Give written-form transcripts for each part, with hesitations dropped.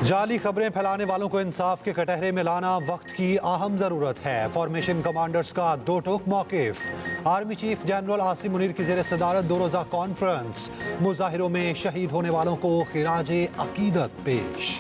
जाली खबरें फैलाने वालों को इंसाफ के कटहरे में लाना वक्त की अहम जरूरत है। फॉर्मेशन कमांडर्स का दो टोक मौकिफ। Army chief general Asim Munir की ज़ेर सदारत 2 रोज़ा कॉन्फ्रेंस। मुजाहिरों में शहीद होने वालों को खिराजे अकीदत पेश।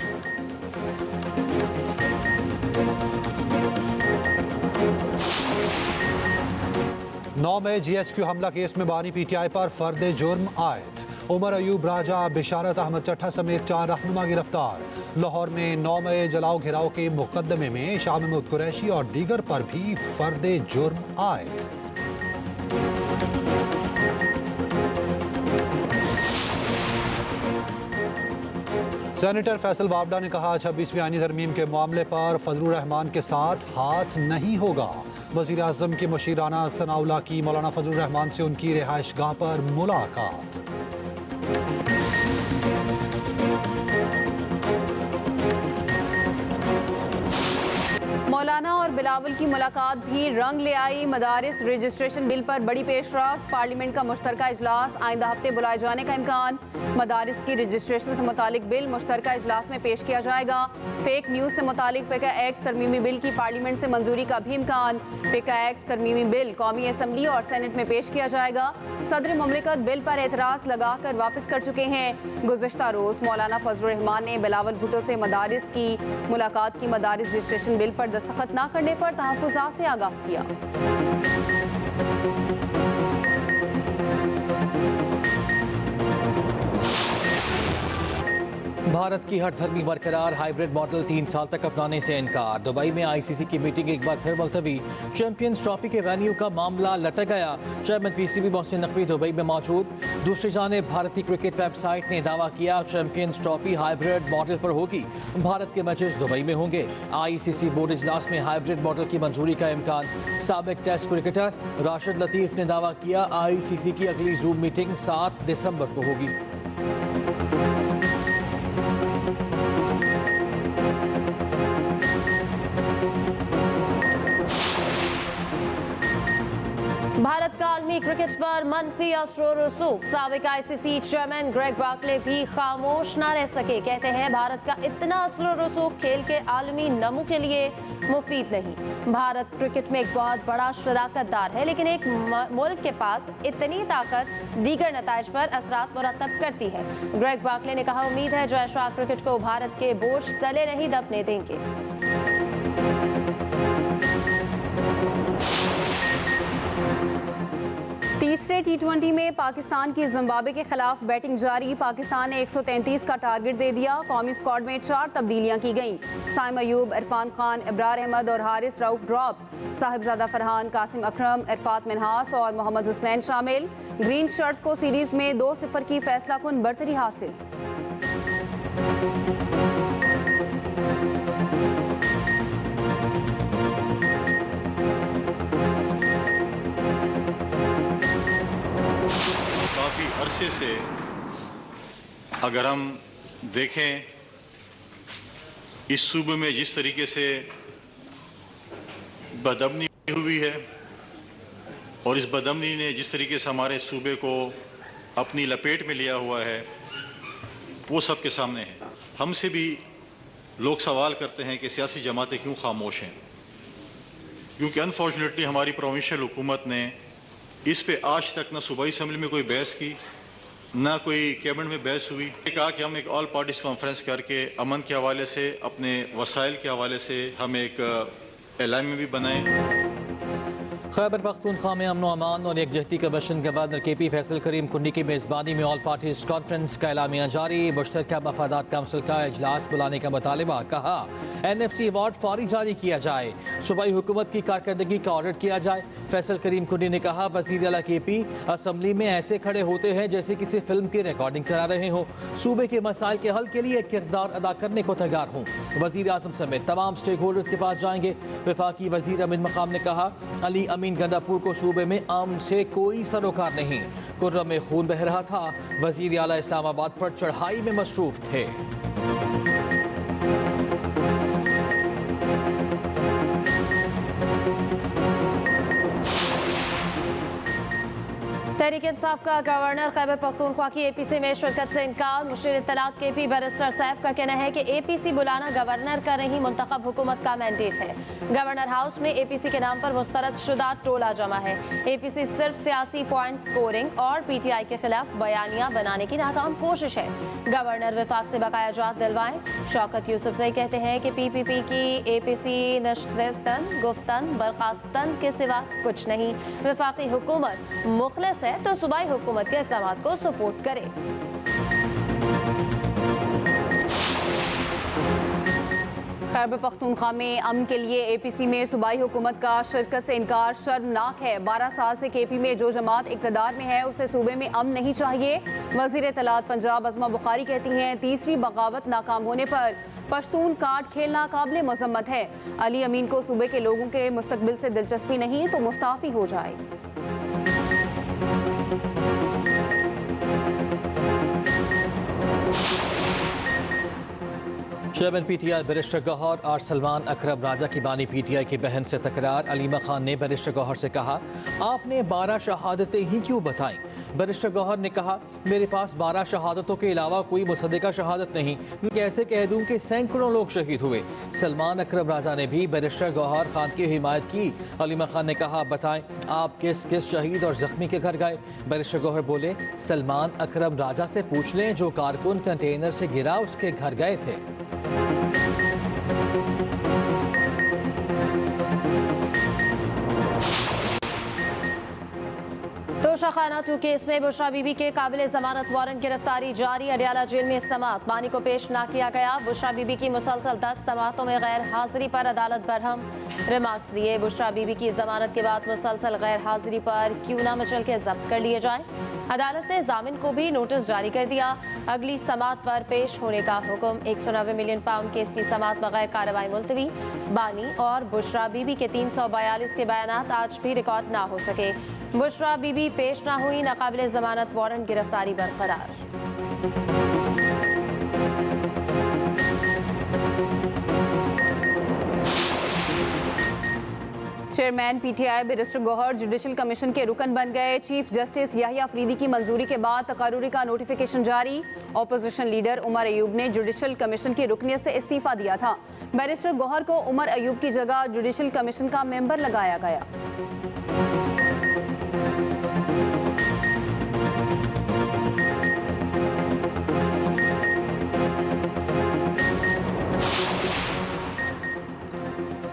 नौ में GSQ हमला केस में बानी PTI पर फर्द जुर्म आयद। उमर अयूब राजा, बिशारत अहमद चट्ठा समेत 4 रहनुमा गिरफ्तार। लाहौर में 9 मई जलाओ घिराव के मुकदमे में शाह महमूद कुरैशी और दीगर पर भी फर्द जुर्म आयद। सेनेटर फैसल वावडा ने कहा 26वीं आईनी तरमीम के मामले पर फजलुर रहमान के साथ हाथ नहीं होगा। वज़ीर आज़म की मुशीराना सनाउल्लाह की मौलाना फजलुर रहमान से उनकी रिहाइशगाह पर मुलाकात। मौलाना और बिलावल की मुलाकात भी रंग ले आई। मदारिस रजिस्ट्रेशन बिल पर बड़ी पेशरफ। पार्लियामेंट का मुश्तरका इजलास आइंदा हफ्ते बुलाए जाने का इम्कान। मदारिस की रजिस्ट्रेशन से मुतालिक बिल मुश्तरका इजलास में पेश किया जाएगा। फेक न्यूज़ से मुतालिक पेका एक्ट तरमीमी बिल की पार्लियामेंट से मंजूरी का भी इम्कान। पेका एक्ट तरमीमी बिल कौमी असम्बली और सेनेट में पेश किया जाएगा। सदर मुमलिकत बिल पर एतराज़ लगाकर वापस कर चुके हैं। गुज़श्ता रोज़ मौलाना फजलुर रहमान ने बिलावल भुट्टो से मदारिस की मुलाकात की। मदारिस रजिस्ट्रेशन बिल पर दस्तखत न करने पर तहफ़्फ़ुज़ात से आगाह किया। भारत की हठधर्मी बरकरार, हाइब्रिड मॉडल 3 साल तक अपनाने से इनकार। दुबई में ICC की मीटिंग एक बार फिर मुलतवी। चैंपियंस ट्रॉफी के वेन्यू का मामला लटक गया। Chairman PCB Mohsin Naqvi Dubai में मौजूद। दूसरी जानिब भारतीय क्रिकेट वेबसाइट ने दावा किया चैंपियंस ट्रॉफी हाइब्रिड मॉडल पर होगी। भारत के मैचेस दुबई में होंगे। ICC बोर्ड इजलास में हाइब्रिड मॉडल की मंजूरी का इम्कान। साबिक टेस्ट क्रिकेटर राशिद लतीफ़ ने दावा किया ICC की अगली जूम मीटिंग 7 दिसंबर को होगी। भारत का आलमी क्रिकेट पर मनफी असर और रसूख। साबिक ICC चेयरमैन ग्रेग बार्कले भी खामोश न रह सके। कहते हैं भारत का इतना असर और रसूख खेल के आलमी नमू के लिए मुफीद नहीं। भारत क्रिकेट में एक बहुत बड़ा शराकतदार है, लेकिन एक मुल्क के पास इतनी ताकत दीगर नताइज पर असरात मुरतब करती है। ग्रेग बार्कले ने कहा उम्मीद है जो एशिया क्रिकेट को भारत के बोझ तले नहीं दबने देंगे। तीसरे T20 में पाकिस्तान की जिम्बाब्वे के खिलाफ बैटिंग जारी। पाकिस्तान ने 133 का टारगेट दे दिया। कौमी स्क्वाड में 4 तब्दीलियां की गईं। साइम अयूब, इरफान खान, इब्रार अहमद और हारिस रऊफ ड्रॉप। साहिबजादा फरहान, कासिम अकरम, इरफात मिन्हास और मोहम्मद हुसनैन शामिल। ग्रीन शर्ट्स को सीरीज में 2-0 की फैसलाकुन बरतरी हासिल। अरसे से अगर हम देखें इस सूबे में जिस तरीके से बदअमनी हुई है और इस बदअमनी ने जिस तरीके से हमारे सूबे को अपनी लपेट में लिया हुआ है वो सबके सामने है। हमसे भी लोग सवाल करते हैं कि सियासी जमातें क्यों खामोश हैं, क्योंकि अनफॉर्चुनेटली हमारी प्रोविंशियल हुकूमत ने इस पे आज तक ना सूबाई असम्बली में कोई बहस की, ना कोई कैबिनेट में बहस हुई। कहा कि हम एक ऑल पार्टीज कॉन्फ्रेंस करके अमन के हवाले से, अपने वसाइल के हवाले से हम एक एलान भी बनाएं। खैबर पख्तूनख्वा में अमन अमान और एकजहती का मिशन गवर्नर KP फैसल करीम कुंडी की मेज़बानी में ऑल पार्टीज कॉन्फ्रेंस का एलामिया जारी। मुश्तरका मफादात काउंसिल का इजलास बुलाने का मुतालिबा। कहा NFC अवार्ड फौरी जारी किया जाए। सूबाई हुकूमत की कारकर्दगी का ऑडिट किया जाए। फैसल करीम कुंडी ने कहा वज़ीर आला KP असम्बली में ऐसे खड़े होते हैं जैसे किसी फिल्म की रिकॉर्डिंग करा रहे हों। सूबे के मसाइल के हल के लिए किरदार अदा करने को तैयार हूँ। वज़ीर आज़म समेत तमाम स्टेक होल्डर्स के पास जाएंगे। वफाकी वज़ीर अमीन मकाम ने कहा अली अमीन गंडापुर को सूबे में अमन से कोई सरोकार नहीं। कुर्रम में खून बह रहा था। वज़ीर आला इस्लामाबाद पर चढ़ाई में मसरूफ थे। तहरीक इंसाफ का गवर्नर खैबर पख्तूनख्वा की एपीसी में शिरकत से इनकार। मुशीर इत्तलात केपी बैरिस्टर सैफ का कहना है कि एपीसी बुलाना गवर्नर का नहीं मुंतखब हुकूमत का मैंडेट है। गवर्नर हाउस में एपीसी के नाम पर मुस्तरद शुदा टोला जमा है। एपीसी सिर्फ सियासी पॉइंट स्कोरिंग और पीटीआई के खिलाफ बयानिया बनाने की नाकाम कोशिश है। गवर्नर विफाक से बकाया जात दिलवाएं। शौकत यूसुफजई कहते हैं कि पीपीपी की एपीसी नशस्तन गुफ्तन बर्खास्तन के सिवा कुछ नहीं। विफाकी हुकूमत मुखलिस है तो सूबाई हुकूमत के इक़दामात को सपोर्ट करे। खैबर पख्तूनख्वा में अमन के लिए एपीसी में सूबाई हुकूमत का शिरकत से इनकार शर्मनाक है। 12 साल से केपी में जो जमात इक़्तिदार में है उसे सूबे में अमन नहीं चाहिए। वज़ीर इत्तलात पंजाब अज़मा बुखारी कहती हैं तीसरी बगावत नाकाम होने पर पश्तून कार्ड खेलना काबिल मज़म्मत है। अली अमीन को सूबे के लोगों के मुस्तकबिल से दिलचस्पी नहीं तो मुस्ताफ़ी हो जाए। चेयरमैन पीटीआई बैरिस्टर गौहर और सलमान अकरम राजा की बानी पीटीआई की बहन से तकरार। अलीमा खान ने बैरिस्टर गौहर से कहा आपने 12 शहादतें ही क्यों बताईं। बैरिस्टर गौहर ने कहा मेरे पास 12 शहादतों के अलावा कोई मुसद्दिका शहादत नहीं, मैं कैसे कह दूं कि सैकड़ों लोग शहीद हुए। सलमान अकरम राजा ने भी बैरिस्टर गौहर खान की हिमायत की। अलीमा खान ने कहा बताएं आप किस किस शहीद और जख्मी के घर गए। बैरिस्टर गौहर बोले सलमान अकरम राजा से पूछ लें जो कारकुन कंटेनर से गिरा उसके घर गए थे। तोशाखाना 2 केस में बुशरा बीबी के काबिल जमानत वारंट गिरफ्तारी जारी। अडियाला जेल में समात बानी को पेश ना किया गया। बुशरा बीबी की मुसलसल 10 समातों में गैर हाजिरी पर अदालत बरहम। रिमार्क्स दिए बुशरा बीबी की जमानत के बाद मुसलसल गैर हाजिरी पर क्यों ना मचल के जब्त कर लिए जाए। अदालत ने जामिन को भी नोटिस जारी कर दिया। अगली समात पर पेश होने का हुक्म। 190 मिलियन पाउंड केस की समात बगैर कार्रवाई मुलतवी। बानी और बुशरा बीबी के 342 के बयानात आज भी रिकॉर्ड ना हो सके। बुशरा बीबी पेश ना हुई। नाकाबिल जमानत वारंट गिरफ्तारी बरकरार। Chairman PTI barrister Gohar judicial commission के रुकन बन गए। चीफ जस्टिस याहिया अफरीदी की मंजूरी के बाद तकर्रुरी का नोटिफिकेशन जारी। ऑपोजिशन लीडर उमर अयूब ने जुडिशल कमीशन की रुकनियत से इस्तीफा दिया था। बैरिस्टर गौहर को उमर अयूब की जगह जुडिशल कमीशन का मेंबर लगाया गया।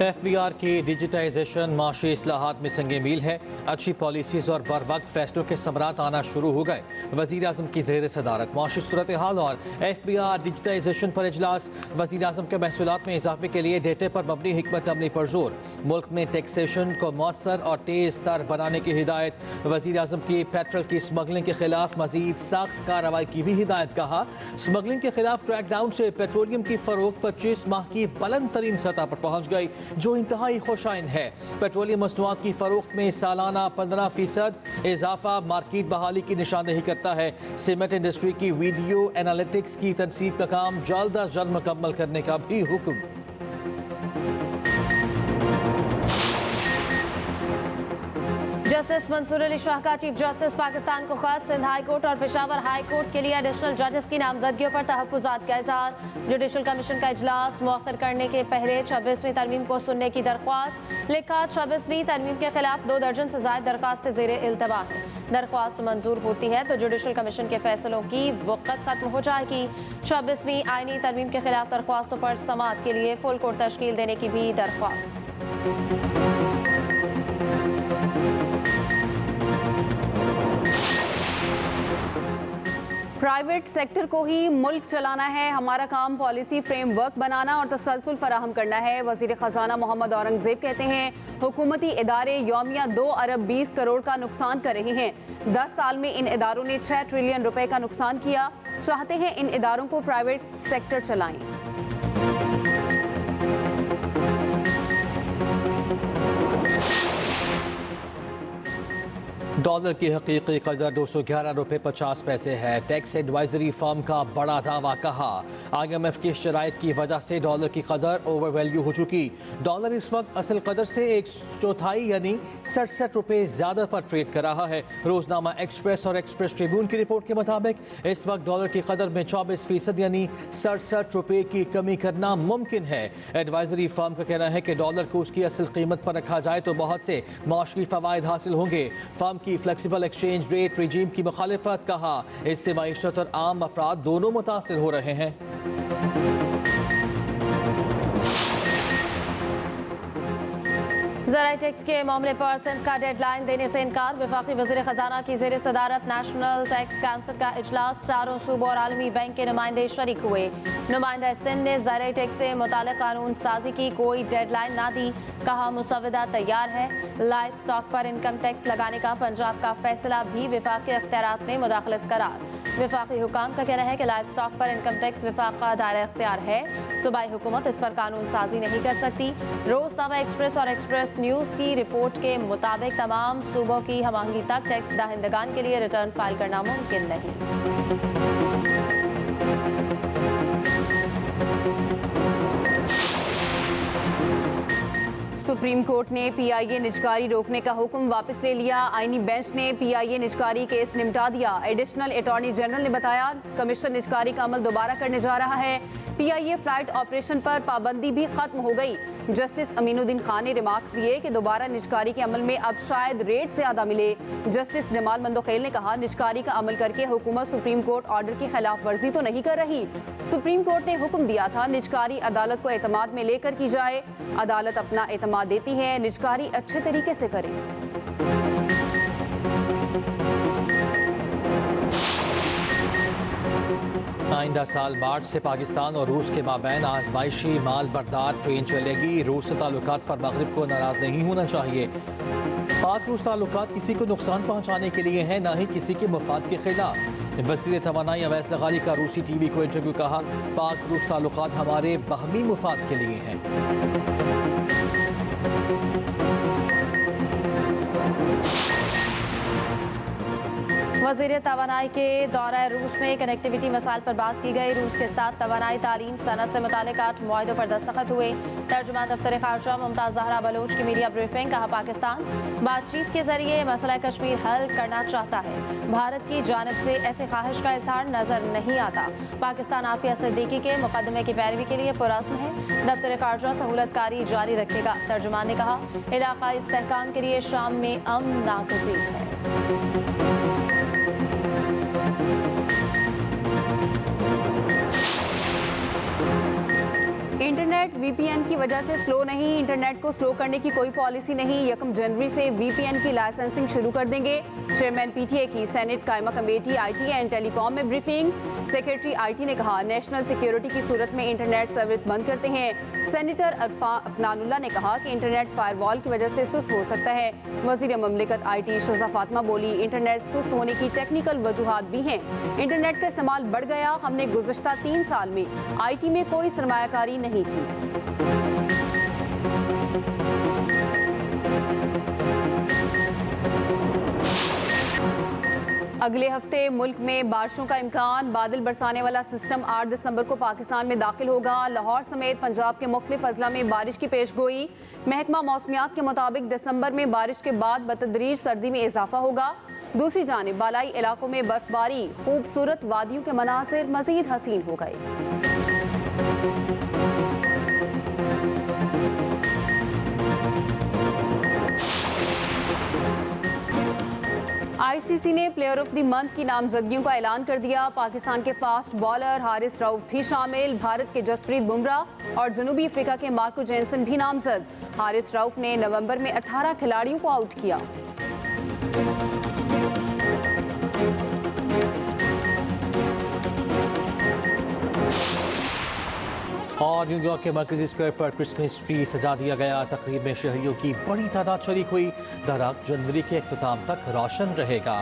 FBR की डिजिटाइजेशन माशी इस्लाहात में संगे मील है। अच्छी पॉलिसीज़ और बर वक्त फैसलों के समरात आना शुरू हो गए। वज़ीर आज़म की ज़ेर सदारत माशी सूरत हाल और FBR डिजिटाइजेशन पर इजलास। वज़ीर आज़म के महसूलात में इजाफे के लिए डेटे पर मबनी हिकमत अमली पर जोर। मुल्क में टैक्सेशन को मौसर और तेज़ तर बनाने की हिदायत। वज़ीर आज़म की पेट्रोल की स्मगलिंग के खिलाफ मजीद सख्त कार्रवाई की भी हिदायत। कहा स्मगलिंग के खिलाफ क्रैकडाउन से पेट्रोलियम की फरोख्त 25 माह की बुलंद तरीन सतह पर पहुँच गई जो इंतहाई खुशाइन है। पेट्रोलियम मसनूआत की फरोख्त में सालाना 15% इजाफा मार्केट बहाली की निशानदेही करता है। सीमेंट इंडस्ट्री की वीडियो एनालिटिक्स की तनसीब का काम जल्द अज जल्द मुकम्मल करने का भी हुक्म। जस्टिस मंसूर अली शाह का चीफ जस्टिस पाकिस्तान को खत। सिंध हाई कोर्ट और पेशावर हाई कोर्ट के लिए एडिशनल जजेस की नामजदगियों पर तहफ्फुजात का इजहार। जुडिशल कमीशन का इजलास मुअख्खर करने के पहले 26वीं तरमीम को सुनने की दरख्वास्त। लिखा 26वीं तरमीम के खिलाफ 2 दर्जन से ज्यादा दरखास्तें ज़ेरे इल्तवा हैं। दरख्वास्त मंजूर होती है तो जुडिशल कमीशन के फैसलों की वक़्त खत्म हो जाएगी। 26वीं आईनी तरमीम के खिलाफ दरख्वास्तों पर समाअत के लिए फुल कोर्ट तश्कील देने की भी दरख्वास्त। प्राइवेट सेक्टर को ही मुल्क चलाना है, हमारा काम पॉलिसी फ्रेमवर्क बनाना और तसलसल फराहम करना है। वज़ीर ख़जाना मोहम्मद औरंगज़ेब कहते हैं हुकूमती इदारे यौमिया 2 अरब 20 करोड़ का नुकसान कर रहे हैं। 10 साल में इन इदारों ने 6 ट्रिलियन रुपए का नुकसान किया। चाहते हैं इन इदारों को प्राइवेट सेक्टर चलाएं। डॉलर की हकीकी कदर 211 रुपये 50 पैसे है। टैक्स एडवाइजरी फर्म का बड़ा दावा, कहा IMF की शराइत की वजह से डॉलर की कदर ओवर वैल्यू हो चुकी। डॉलर इस वक्त असल कदर से 1/4 यानी 67 रुपये ज्यादा पर ट्रेड कर रहा है। रोजनामा एक्सप्रेस और एक्सप्रेस ट्रिब्यून की रिपोर्ट के मुताबिक इस वक्त डॉलर की कदर में 24% यानी 67 रुपये की कमी करना मुमकिन है। एडवाइजरी फर्म का कहना है कि डॉलर को उसकी असल कीमत पर रखा जाए तो बहुत से माशी फवायद हासिल होंगे। फर्म की फ्लेक्सिबल एक्सचेंज रेट रिजीम की मुखालिफत, कहा इससे मईशत और आम अफराद दोनों मुतासिर हो रहे हैं। ज़राई टैक्स के मामले पर सिंध का डेडलाइन देने से इनकार। वफाकी वज़ीर ख़जाना की ज़ेर सदारत नेशनल टैक्स काउंसिल का इजलास, चारों सूबों और आलमी बैंक के नुमाइंदे शरीक हुए। नुमाइंदा सिंध ने ज़राई टैक्स से मुताल्लिक़ कानून साजी की कोई डेडलाइन ना दी, कहा मुसवदा तैयार है। लाइफ स्टॉक पर इनकम टैक्स लगाने का पंजाब का फैसला भी वफाकी अख्तियारात में मुदाखलत करार। वफाकी हुकाम का कहना है कि लाइफ स्टॉक पर इनकम टैक्स वफाक का दायरा इख्तियार है, सूबाई हुकूमत इस पर कानून साजी नहीं कर सकती। रोजनामा एक्सप्रेस और एक्सप्रेस न्यूज़ की रिपोर्ट के मुताबिक तमाम सूबों की हमआहंगी तक टैक्स दहिंदगान के लिए रिटर्न फाइल करना मुमकिन नहीं। सुप्रीम कोर्ट ने PIA निजकारी रोकने का हुक्म वापस ले लिया। आईनी बेंच ने PIA निजकारी केस निपटा दिया। एडिशनल अटॉर्नी जनरल ने बताया कमीशन निजकारी का अमल दोबारा करने जा रहा है। PIA फ्लाइट ऑपरेशन पर पाबंदी भी खत्म हो गई। जस्टिस अमीनुद्दीन खान ने रिमार्क्स दिए कि दोबारा निजकारी के अमल में अब शायद रेट ज्यादा मिले। जस्टिस जमाल मंदोखेल ने कहा निजकारी का अमल करके हुकूमत सुप्रीम कोर्ट ऑर्डर की खिलाफ वर्जी तो नहीं कर रही। सुप्रीम कोर्ट ने हुक्म दिया था निजकारी अदालत को एतमाद में लेकर की जाए। अदालत अपना एतमाद देती है, निजकारी अच्छे तरीके से करें। आइंदा साल मार्च से पाकिस्तान और रूस के माबैन आजमाइशी माल बरदार ट्रेन चलेगी। रूस से ताल्लुकात पर मगरिब को नाराज नहीं होना चाहिए। पाक रूस ताल्लुकात किसी को नुकसान पहुंचाने के लिए हैं, ना ही किसी के मफाद के खिलाफ। वज़ीर तवानाई अवैस लगारी का रूसी TV को इंटरव्यू, कहा पाक रूस ताल्लुकात हमारे बाहमी मुफाद के लिए हैं। वज़ीर तवानाई के दौरा रूस में कनेक्टिविटी मसाइल पर बात की गई। रूस के साथ तवानाई तालीम सनत से मुताल्लिक़ 8 मुआहिदों पर दस्तखत हुए। तर्जुमान दफ्तर खारजा मुमताज़ ज़हरा बलोच की मीडिया ब्रीफिंग, कहा पाकिस्तान बातचीत के जरिए मसला कश्मीर हल करना चाहता है। भारत की जानिब से ऐसी ख्वाहिश का इजहार नजर नहीं आता। पाकिस्तान आफिया सिद्दीकी के मुकदमे की पैरवी के लिए पुरअज़्म है। दफ्तर खारजा सहूलतकारी जारी रखेगा। तर्जुमान ने कहा इलाक़ाई इस्तेहकाम के लिए शाम में अमन नागज़ीर है। इंटरनेट VPN की वजह से स्लो नहीं। इंटरनेट को स्लो करने की कोई पॉलिसी नहीं। 1 जनवरी से VPN की लाइसेंसिंग शुरू कर देंगे। चेयरमैन PTA की सेनेट कायमा कमेटी IT एंड टेलीकॉम में ब्रीफिंग। सेक्रेटरी IT ने कहा नेशनल सिक्योरिटी की सूरत में इंटरनेट सर्विस बंद करते हैं। सेनेटर अफनानुल्लाह ने कहा कि इंटरनेट फायरवॉल की वजह से सुस्त हो सकता है। वज़ीर ममलिकत IT शज़ा फातिमा बोली इंटरनेट सुस्त होने की टेक्निकल वजूहात भी हैं। इंटरनेट का इस्तेमाल बढ़ गया। हमने गुज़श्ता 3 साल में IT में कोई सरमायाकारी नहीं की। अगले हफ्ते मुल्क में बारिशों का इम्कान। बादल बरसाने वाला सिस्टम 8 दिसंबर को पाकिस्तान में दाखिल होगा। लाहौर समेत पंजाब के मुख्तलिफ अजला में बारिश की पेशगोई। महकमा मौसमियात के मुताबिक दिसंबर में बारिश के बाद बतदरीज सर्दी में इजाफा होगा। दूसरी जानिब बालाई इलाकों में बर्फबारी, खूबसूरत वादियों के मनासिर मजीद हसीन हो गए। ICC ने प्लेयर ऑफ द मंथ की नामजदगियों का ऐलान कर दिया। पाकिस्तान के फास्ट बॉलर हारिस रऊफ भी शामिल। भारत के जसप्रीत बुमराह और जनूबी अफ्रीका के मार्को जेनसन भी नामजद। हारिस रऊफ ने नवंबर में 18 खिलाड़ियों को आउट किया। और न्यूयॉर्क के मरकजी स्क्वायर पर क्रिसमस ट्री सजा दिया गया। तकरीब में शहरियों की बड़ी तादाद शरीक हुई। दरख्त जनवरी के इख्तिताम तक रोशन रहेगा।